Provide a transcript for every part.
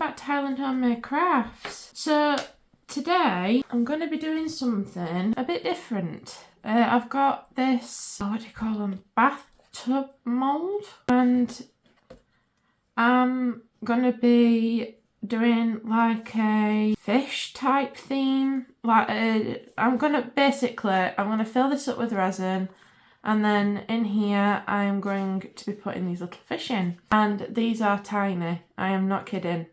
back to Highland Homemade Crafts. So today I'm going to be doing something a bit different. I've got this, what do you call them, bathtub mould, and I'm going to be doing like a fish type theme. I'm going to fill this up with resin. And then in here, I'm going to be putting these little fish in. And these are tiny. I am not kidding.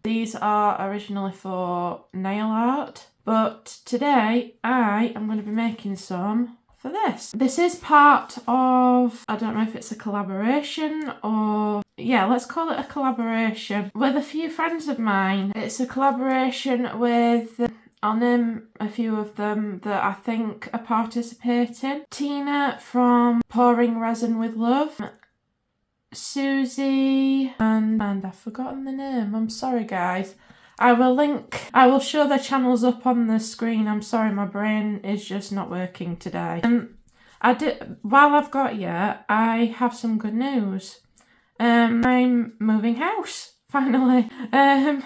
These are originally for nail art. But today, I am going to be making some for this. This is part of, I don't know if it's a collaboration or... yeah, let's call it a collaboration with a few friends of mine. It's a collaboration with... I'll name a few of them that I think are participating. Tina from Pouring Resin with Love, Susie, and I've forgotten the name. I'm sorry, guys. I will show their channels up on the screen. I'm sorry, my brain is just not working today. While I've got you, I have some good news. I'm moving house, finally.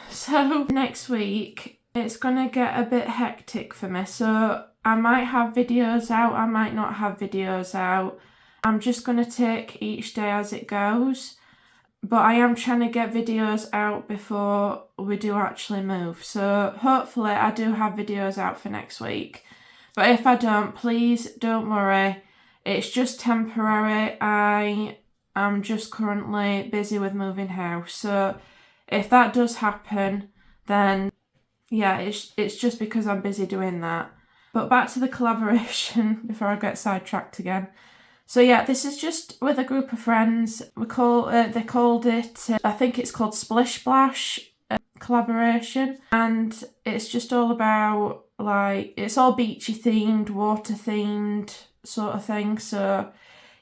So next week, it's gonna get a bit hectic for me, so I might have videos out, I might not have videos out. I'm just gonna take each day as it goes, but I am trying to get videos out before we do actually move. So hopefully I do have videos out for next week. But if I don't, please don't worry. It's just temporary. I am just currently busy with moving house. So if that does happen, then yeah, it's just because I'm busy doing that. But back to the collaboration before I get sidetracked again. So yeah, this is just with a group of friends. They called it, I think it's called Splish Splash collaboration. And it's just all about, like, it's all beachy themed, water themed sort of thing. So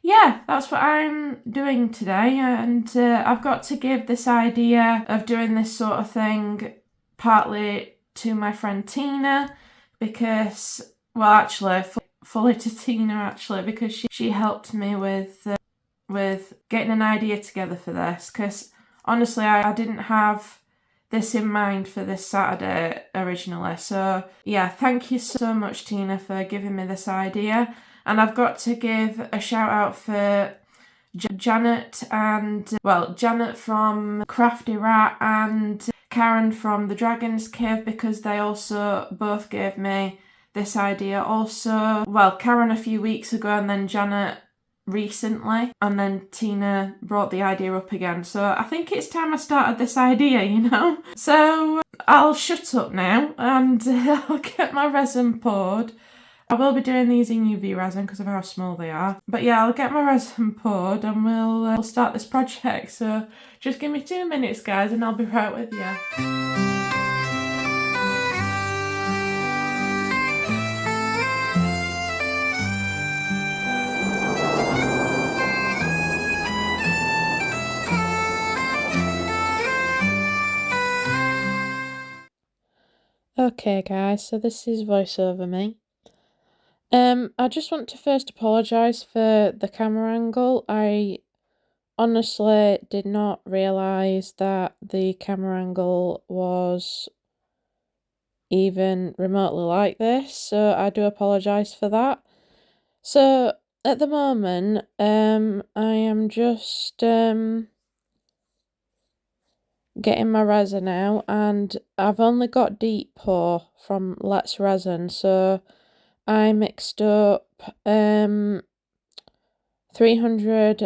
yeah, that's what I'm doing today. And I've got to give this idea of doing this sort of thing partly to my friend Tina, because, well, actually, fully to Tina, actually, because she helped me with getting an idea together for this, because honestly, I didn't have this in mind for this Saturday originally. So yeah, thank you so much, Tina, for giving me this idea. And I've got to give a shout out for Janet Janet from Crafty Rat and Karen from the Dragon's Cave, because they also both gave me this idea also. Well, Karen a few weeks ago and then Janet recently, and then Tina brought the idea up again. So I think it's time I started this idea, you know? So I'll shut up now and I'll get my resin poured. I will be doing these in UV resin because of how small they are. But yeah, I'll get my resin poured and we'll start this project. So just give me 2 minutes, guys, and I'll be right with you. Okay, guys, so this is voiceover me. I just want to first apologise for the camera angle. I honestly did not realise that the camera angle was even remotely like this, so I do apologise for that. So at the moment, I am just getting my resin out, and I've only got deep pour from Let's Resin, so I mixed up 300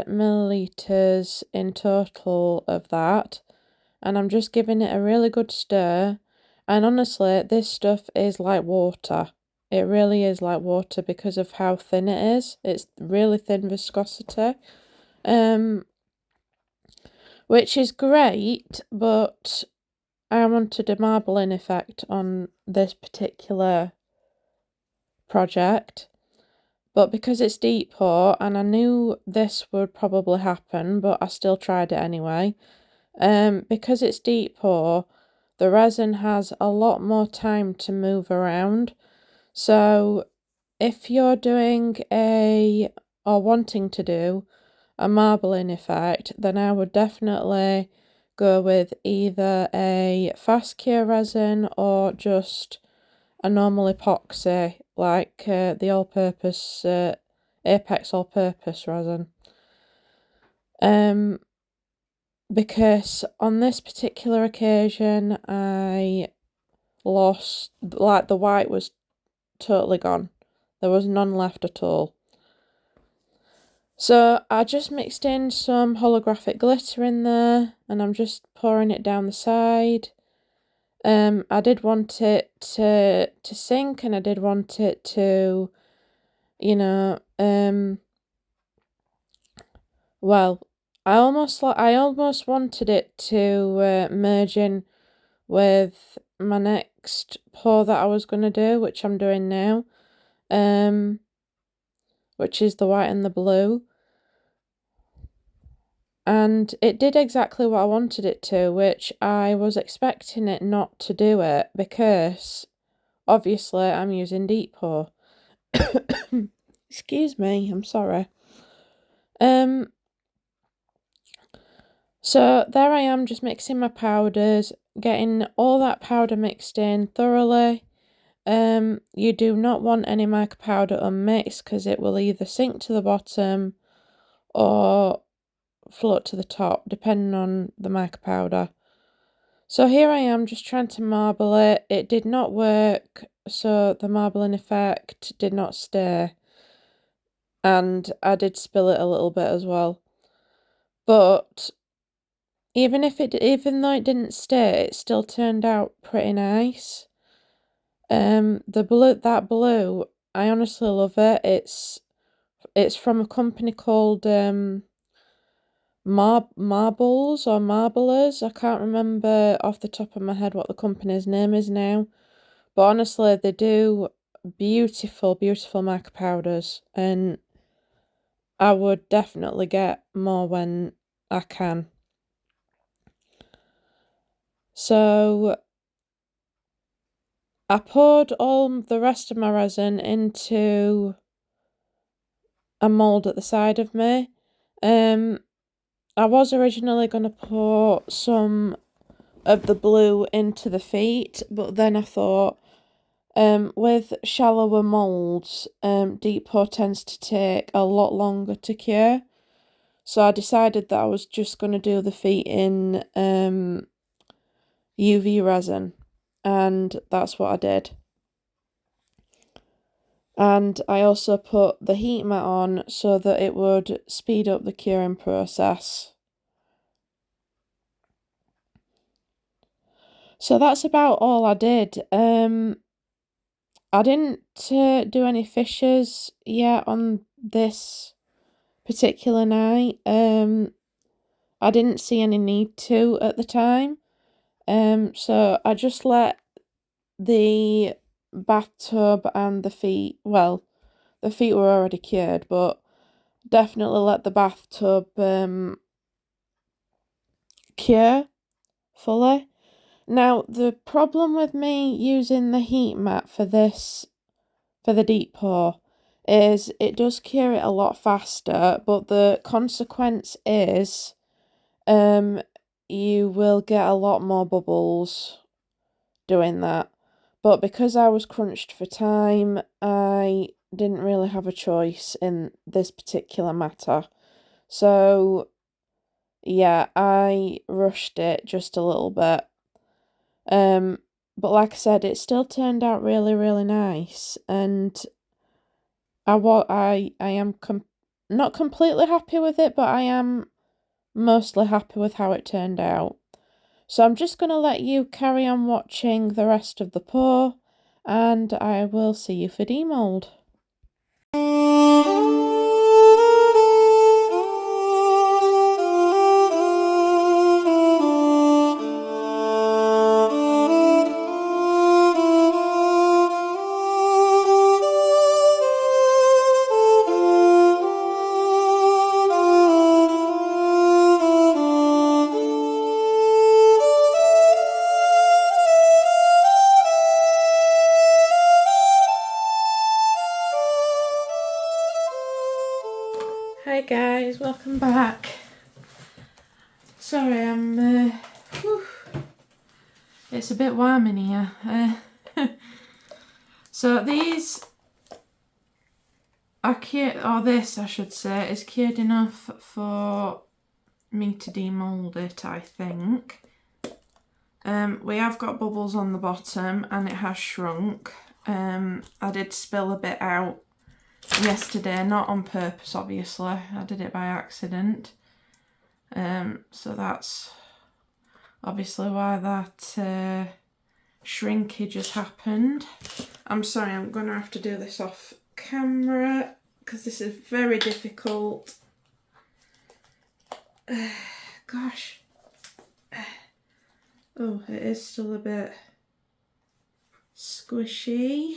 millilitres in total of that, and I'm just giving it a really good stir. And honestly, this stuff is like water. It really is like water because of how thin it is. It's really thin viscosity, which is great, but I wanted a marbling effect on this particular project. But because it's deep pour, and I knew this would probably happen, but I still tried it anyway. Because it's deep pour, the resin has a lot more time to move around. So if you're doing or wanting to do a marbling effect, then I would definitely go with either a fast cure resin or just a normal epoxy, like the all-purpose Apex all-purpose resin. Because on this particular occasion I lost, like, the white was totally gone. There was none left at all. So I just mixed in some holographic glitter in there and I'm just pouring it down the side. I did want it to sink, and I did want it to, you know, well, I almost wanted it to merge in with my next pour that I was going to do, which I'm doing now, which is the white and the blue. And it did exactly what I wanted it to, which I was expecting it not to do it, because obviously I'm using Decor. Excuse me, I'm sorry. So there I am, just mixing my powders, getting all that powder mixed in thoroughly. You do not want any mica powder unmixed, because it will either sink to the bottom or float to the top, depending on the mica powder. So here I am just trying to marble it. It did not work, so the marbling effect did not stay. And I did spill it a little bit as well. But even though it didn't stay, it still turned out pretty nice. That blue, I honestly love it. It's from a company called Marbles or Marblers. I can't remember off the top of my head what the company's name is now. But honestly, they do beautiful, beautiful mica powders, and I would definitely get more when I can. So I poured all the rest of my resin into a mould at the side of me. I was originally going to pour some of the blue into the feet, but then I thought, with shallower moulds, deep pour tends to take a lot longer to cure. So I decided that I was just going to do the feet in UV resin, and that's what I did. And I also put the heat mat on so that it would speed up the curing process. So that's about all I did. I didn't do any fissures yet on this particular night. I didn't see any need to at the time. So I just let the bathtub and the feet, well, the feet were already cured, but definitely let the bathtub cure fully. Now, the problem with me using the heat mat for the deep pour, is it does cure it a lot faster, but the consequence is you will get a lot more bubbles doing that. But because I was crunched for time, I didn't really have a choice in this particular matter. So yeah, I rushed it just a little bit. But like I said, it still turned out really, really nice, and I am not completely happy with it, but I am mostly happy with how it turned out. So I'm just going to let you carry on watching the rest of the pour, and I will see you for demould. Hi guys, welcome back. Sorry, I'm It's a bit warm in here. So these are cured, or this I should say, is cured enough for me to demould it, I think. We have got bubbles on the bottom and it has shrunk. I did spill a bit out yesterday, not on purpose obviously, I did it by accident. So that's obviously why that shrinkage has happened. I'm sorry, I'm going to have to do this off camera because this is very difficult. Gosh. Oh, it is still a bit squishy.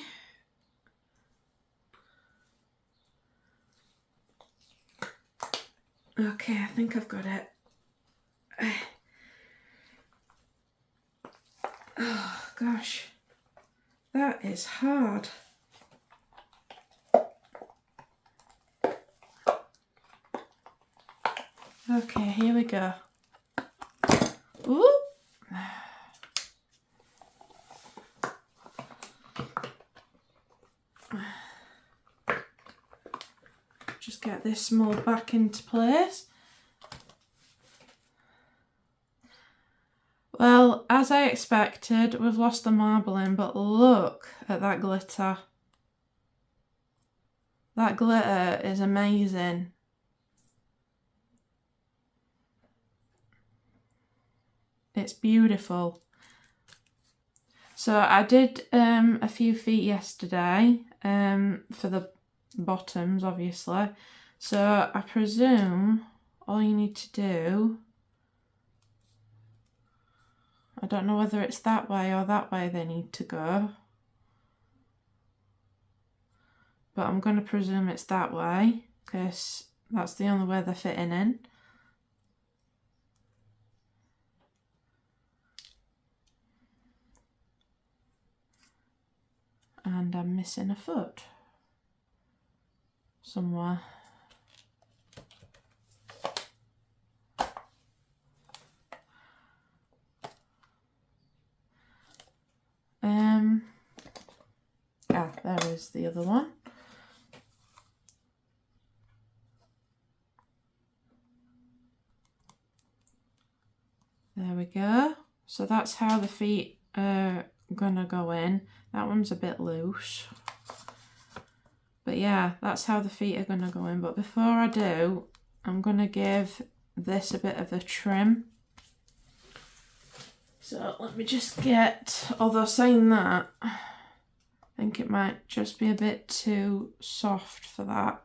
Okay, I think I've got it. Oh gosh, that is hard. Okay, here we go. Ooh. Just get this mould back into place. Well, as I expected, we've lost the marbling, but look at that glitter. That glitter is amazing. It's beautiful. So I did a few feet yesterday for the bottoms, obviously. So I presume all you need to do, I don't know whether it's that way or that way they need to go, but I'm going to presume it's that way because that's the only way they're fitting in. And I'm missing a foot somewhere. There is the other one. There we go. So that's how the feet are gonna go in. That one's a bit loose. But yeah, that's how the feet are gonna go in. But before I do, I'm gonna give this a bit of a trim. So let me just get, although saying that, I think it might just be a bit too soft for that.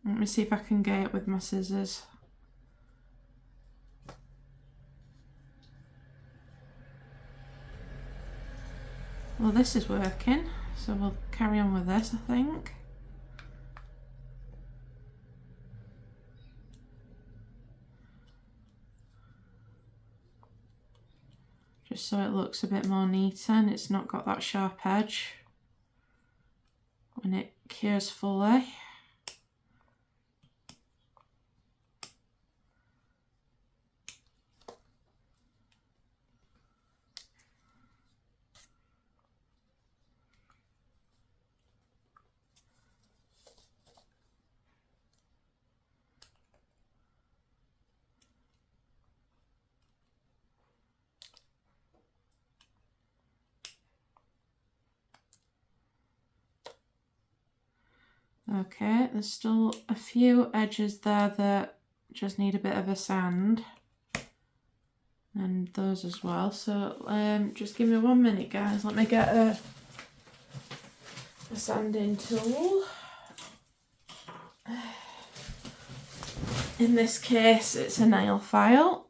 Let me see if I can get it with my scissors. Well, this is working, so we'll carry on with this, I think. Just so it looks a bit more neater and it's not got that sharp edge when it cures fully. Okay, there's still a few edges there that just need a bit of a sand, and those as well. So just give me 1 minute, guys. Let me get a sanding tool. In this case, it's a nail file.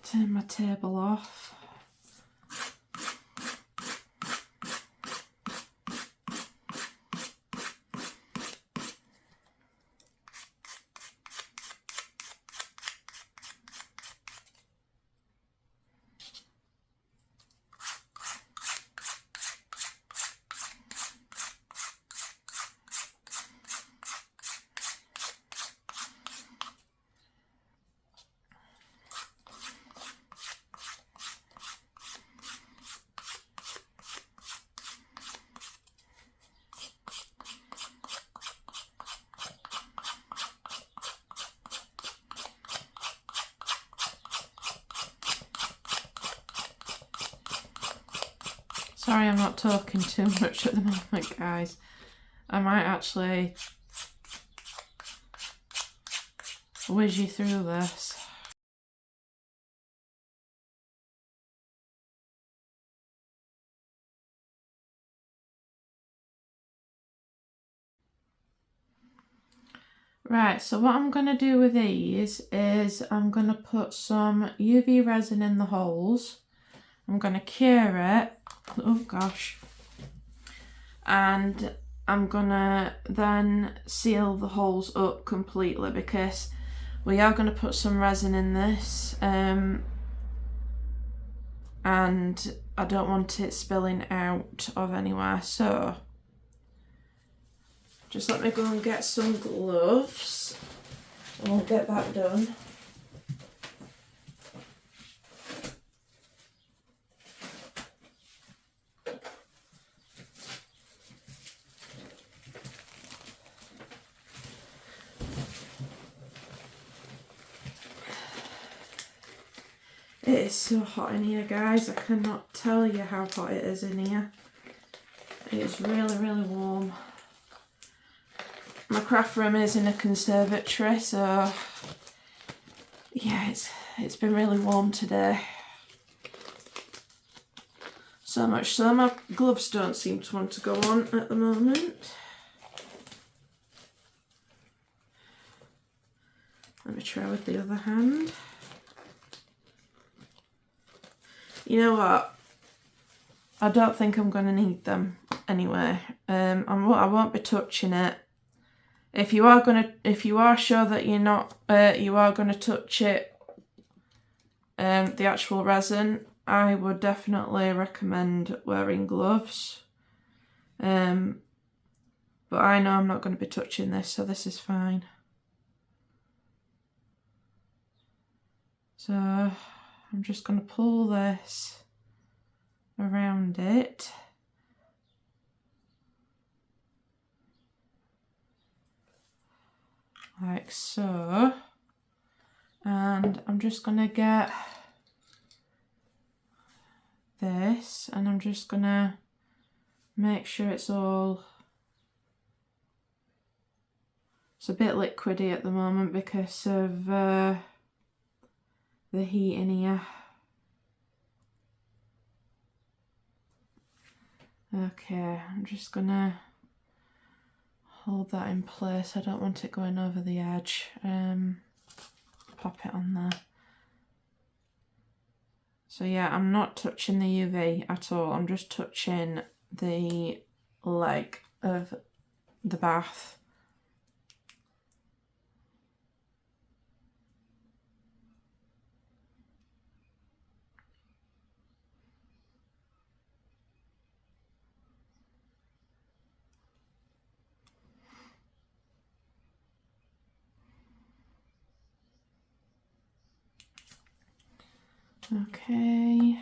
Turn my table off. Sorry I'm not talking too much at the moment, guys. I might actually whiz you through this. Right, so what I'm going to do with these is I'm going to put some UV resin in the holes. I'm going to cure it. Oh gosh. And I'm going to then seal the holes up completely because we are going to put some resin in this. And I don't want it spilling out of anywhere. So just let me go and get some gloves and we'll get that done. It is so hot in here, guys. I cannot tell you how hot it is in here. It's really, really warm. My craft room is in a conservatory, so yeah, it's been really warm today. So much so my gloves don't seem to want to go on at the moment. Let me try with the other hand. You know what? I don't think I'm going to need them anyway. I won't be touching it. If you are sure that you're not, you are going to touch it, the actual resin, I would definitely recommend wearing gloves. But I know I'm not going to be touching this, so this is fine. So I'm just going to pull this around it. Like so. And I'm just going to get this and I'm just going to make sure it's all... It's a bit liquidy at the moment because of the heat in here. Okay, I'm just going to hold that in place. I don't want it going over the edge. Pop it on there. So yeah, I'm not touching the UV at all. I'm just touching the leg of the bath. Okay.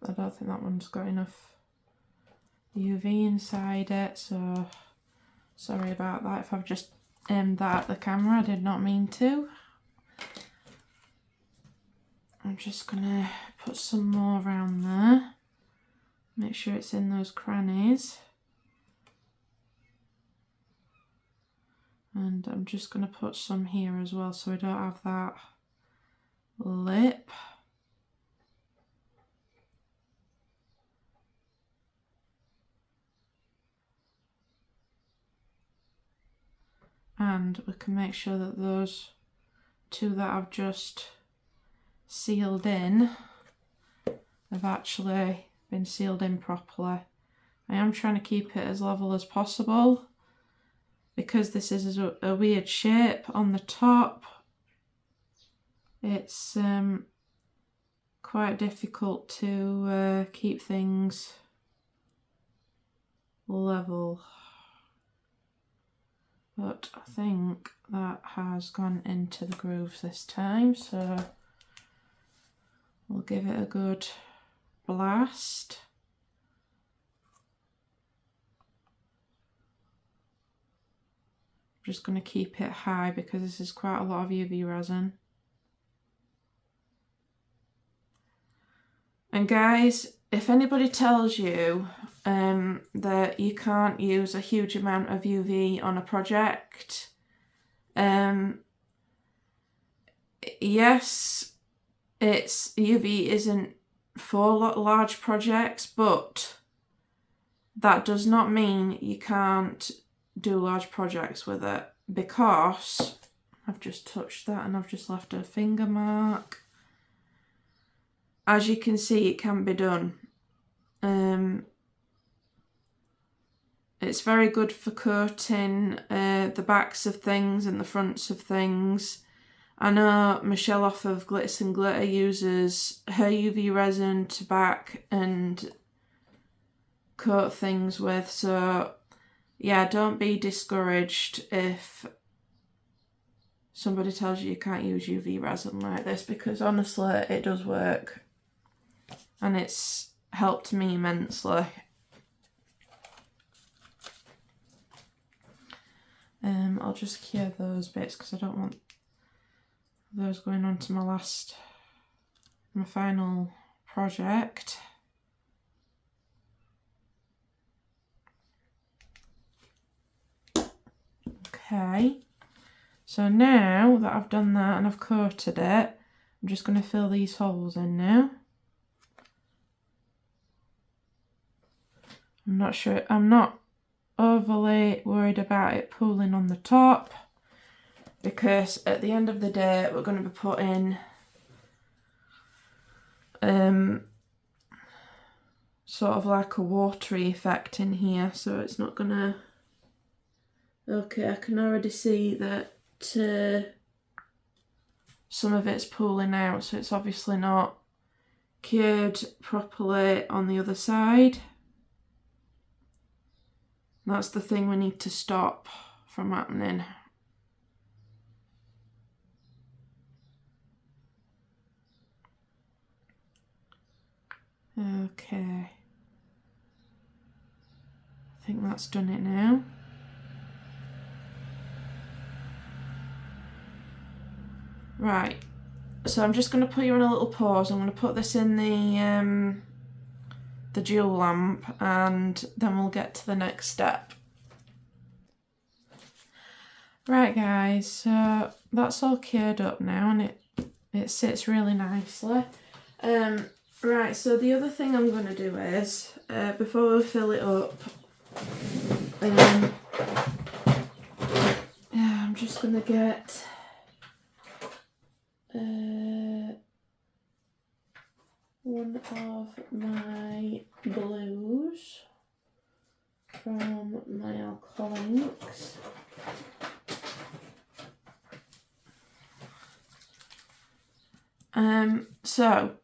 I don't think that one's got enough UV inside it, so sorry about that if I've just aimed that at the camera. I did not mean to. I'm just gonna put some more around there. Make sure it's in those crannies. And I'm just going to put some here as well so we don't have that lip. And we can make sure that those two that I've just sealed in have actually been sealed in properly. I am trying to keep it as level as possible because this is a weird shape on the top. It's quite difficult to keep things level. But I think that has gone into the grooves this time, so we'll give it a good blast. just going to keep it high because this is quite a lot of UV resin. And guys, if anybody tells you that you can't use a huge amount of UV on a project, yes, UV isn't for large projects, but that does not mean you can't do large projects with it, because I've just touched that and I've just left a finger mark. As you can see, it can be done. It's very good for coating the backs of things and the fronts of things. I know Michelle off of Glitters and Glitter uses her UV resin to back and coat things with, so yeah, don't be discouraged if somebody tells you can't use UV resin like this, because honestly it does work and it's helped me immensely. I'll just cure those bits because I don't want those going on to my final project. Okay, so now that I've done that and I've coated it, I'm just going to fill these holes in now. I'm not overly worried about it pooling on the top, because at the end of the day we're going to be putting sort of like a watery effect in here, so it's not gonna... Okay, I can already see that some of it's pooling out, so it's obviously not cured properly on the other side. That's the thing we need to stop from happening. Okay. I think that's done it now. Right. So I'm just going to put you on a little pause. I'm going to put this in the dual lamp and then we'll get to the next step. Right guys, so that's all cured up now and it sits really nicely. Right, so the other thing I'm going to do is, before we fill it up, I'm just going to get one of my blues from my alcohol inks. So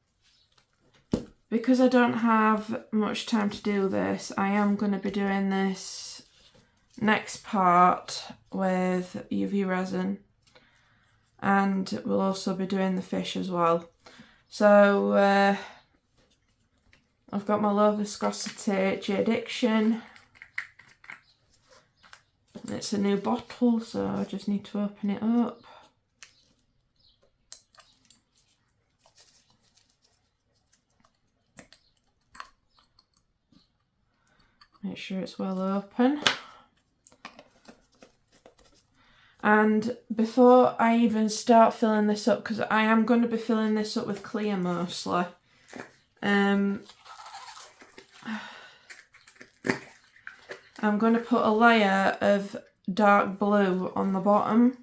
because I don't have much time to do this, I am going to be doing this next part with UV resin, and we'll also be doing the fish as well. So I've got my low viscosity JDiction. It's a new bottle, so I just need to open it up. Make sure it's well open. And before I even start filling this up, because I am going to be filling this up with clear mostly, I'm going to put a layer of dark blue on the bottom.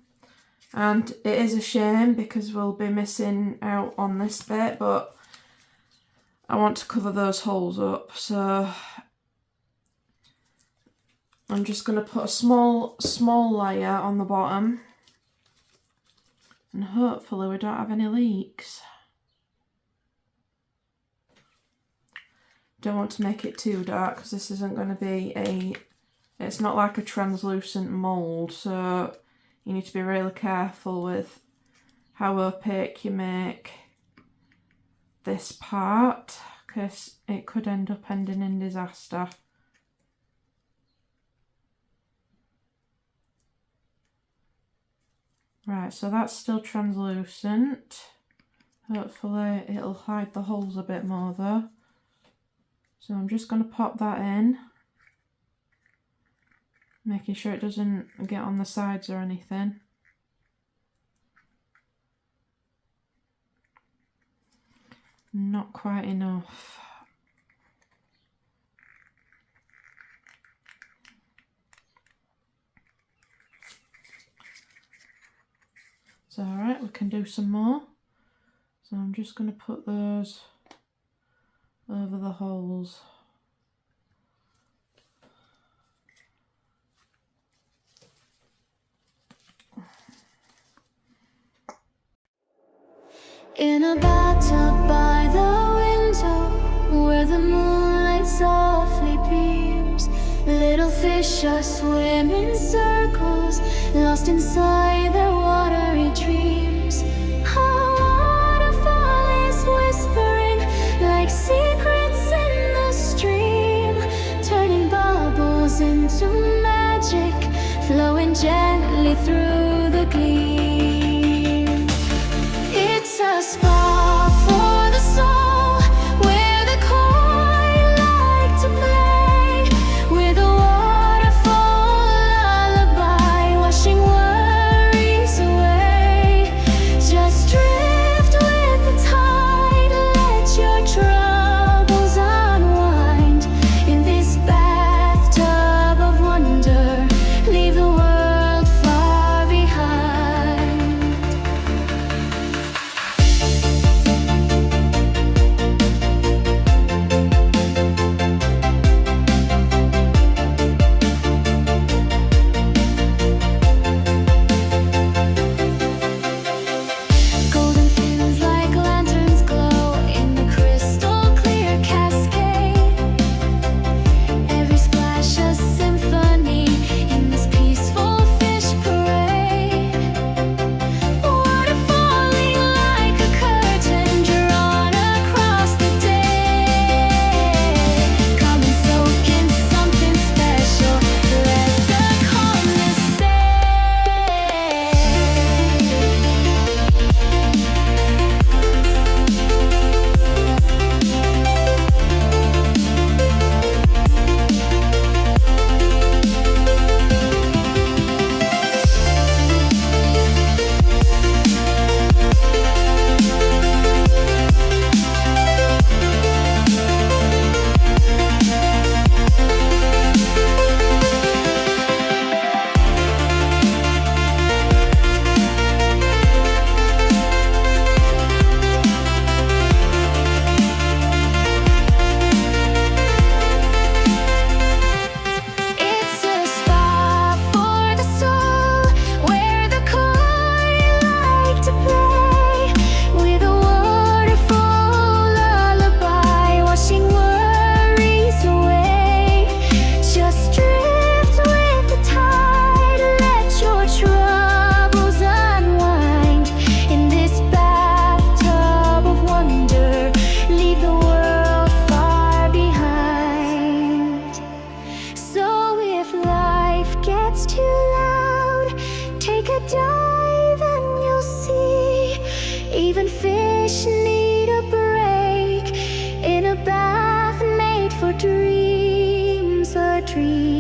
And it is a shame because we'll be missing out on this bit, but I want to cover those holes up, so I'm just going to put a small layer on the bottom, and hopefully we don't have any leaks. Don't want to make it too dark because this isn't going to be it's not like a translucent mould, so you need to be really careful with how opaque you make this part, because it could end up ending in disaster. Right, so that's still translucent. Hopefully it'll hide the holes a bit more though. So I'm just going to pop that in, making sure it doesn't get on the sides or anything. Not quite enough. So alright, we can do some more. So I'm just going to put those over the holes. In a bathtub by the window, where the moonlight softly beams, little fish are swimming in circles, lost inside their watery dreams. A waterfall is whispering like secrets in the stream, turning bubbles into magic, flowing gently through the gleam. It's a spa for the soul, where the koi like to play, with a waterfall lullaby, washing worries away. Just drift with the tide, let your troubles unwind. In this bathtub of wonder, leave the world far behind. Golden fins like lanterns glow in the crystal clear cascade. Every splash a symphony in this peaceful fish parade. Water falling like a curtain drawn across the day. Come and soak in something special, let the calmness stay. It's a spa for the soul, where the koi like to play, with a waterfall lullaby, washing worries away. Just drift with the tide, let your troubles unwind. In this bathtub of wonder, leave the world far behind. So if life gets too loud, take a dive and you'll see, even fish need a break in a bath made for dreams, a dream.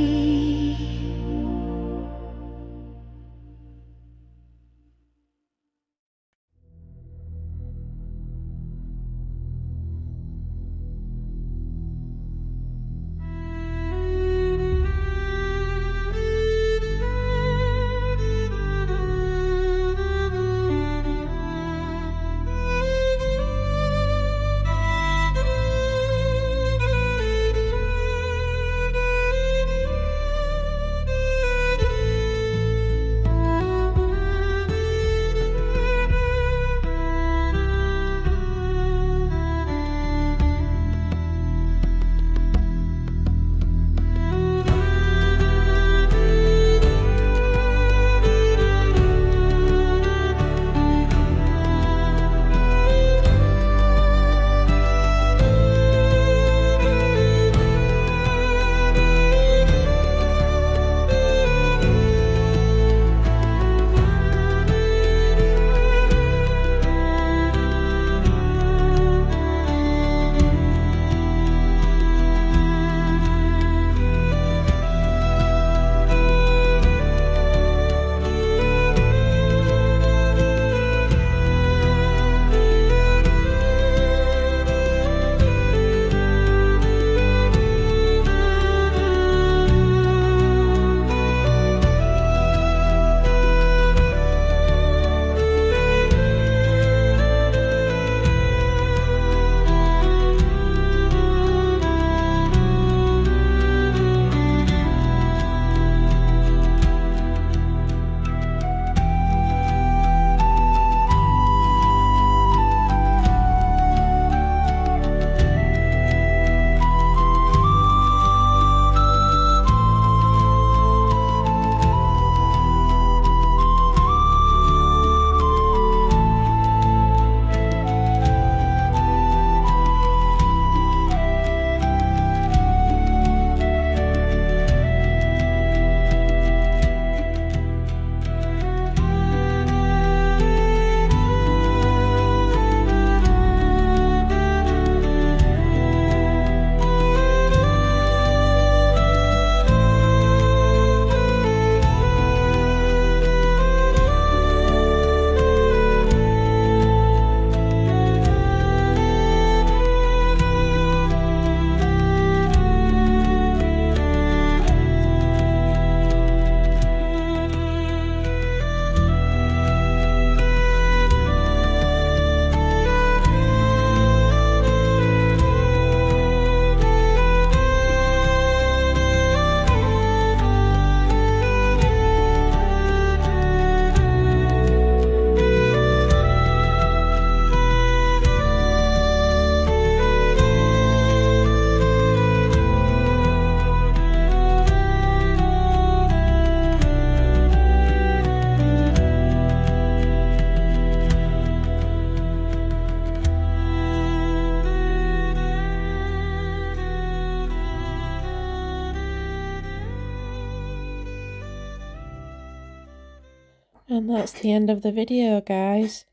that's the end of the video, guys.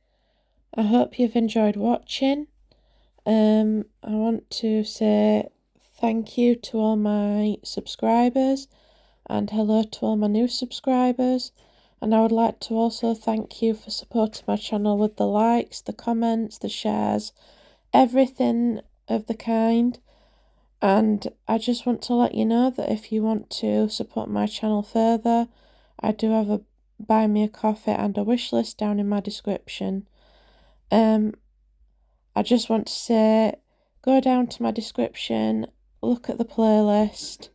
I hope you've enjoyed watching. I want to say thank you to all my subscribers and hello to all my new subscribers. And I would like to also thank you for supporting my channel with the likes, the comments, the shares, everything of the kind. And I just want to let you know that if you want to support my channel further, I do have a buy me a coffee and a wish list down in my description. I just want to say, go down to my description, look at the playlist,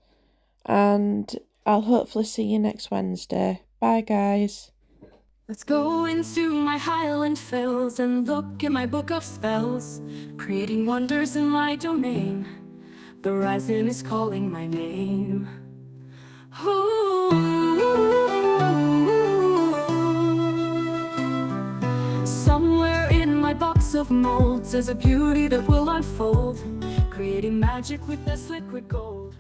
and I'll hopefully see you next Wednesday. Bye, guys. Let's go into my Highland fells and look in my book of spells, creating wonders in my domain. The resin is calling my name. Somewhere in my box of molds there's a beauty that will unfold, creating magic with this liquid gold.